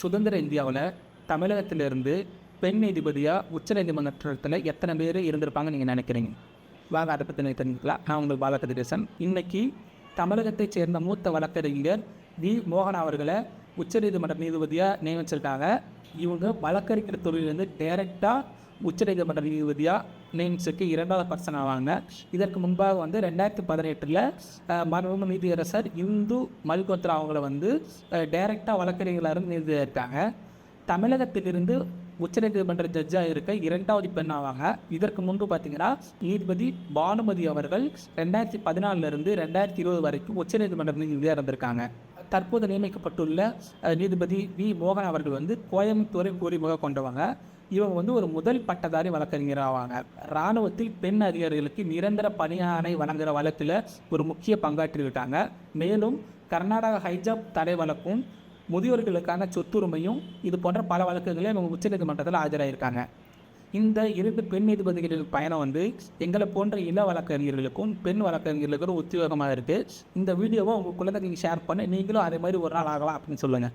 சுதந்திர இந்தியாவில் தமிழகத்திலிருந்து பெண் நீதிபதியாக உச்சநீதிமன்றத்தில் எத்தனை பேர் இருந்திருப்பாங்க நீங்கள் நினைக்கிறீங்க? வாங்க அதை பற்றி தெரிஞ்சுக்கலாம். நான் உங்கள் பாலகதிரேசன். இன்றைக்கி தமிழகத்தைச் சேர்ந்த மூத்த வழக்கறிஞர் வி. மோகன் அவர்களை உச்சநீதிமன்ற நீதிபதியாக நியமிச்சிருக்காங்க. இவங்க வழக்கறிஞர் தொழிலிருந்து டைரெக்டாக உச்சநீதிமன்ற நீதிபதியாக நியமிச்சிருக்கு 2வது பர்சன் ஆவாங்க. இதற்கு முன்பாக 2018 மரபு நீதியரசர் இந்து மல்கோத்ரா அவங்கள டைரெக்டாக வழக்கறிஞர்களாக நீதிபதியாக இருக்காங்க. தமிழகத்திலிருந்து உச்சநீதிமன்ற ஜட்ஜாக இருக்க 2வது பெண் ஆவாங்க. இதற்கு முன்பு பார்த்திங்கன்னா நீதிபதி பானுமதி அவர்கள் 2014 2020 வரைக்கும் உச்சநீதிமன்ற நீதிபதியாக இருந்திருக்காங்க. தற்போது நியமிக்கப்பட்டுள்ள நீதிபதி வி. மோகன் அவர்கள் கோயம்புத்தூரை பூர்வீகமாக கொண்டவங்க. இவங்க ஒரு முதல் பட்டதாரி வழக்கறிஞர் ஆவாங்க. இராணுவத்தில் பெண் அதிகாரிகளுக்கு நிரந்தர பணியாணை வழங்குகிற வழக்கில் ஒரு முக்கிய பங்காற்றியிருக்காங்க. மேலும் கர்நாடக ஹைஜாப் தடை வழக்கும் முதியோர்களுக்கான சொத்துரிமையும் இது போன்ற பல வழக்குகளே இவங்க உச்சநீதிமன்றத்தில் ஆஜராகியிருக்காங்க. இந்த 2 பெண் நீதிபதிகளின் பயணம் எங்களை போன்ற இள வழக்கறிஞர்களுக்கும் பெண் வழக்கறிஞர்களுக்கும் உத்தியோகமாக இருக்குது. இந்த வீடியோவை உங்கள் குழந்தைங்களுக்கு ஷேர் பண்ணி நீங்களும் அதே மாதிரி ஒரு நாள் ஆகலாம் அப்படின்னு சொல்லுங்கள்.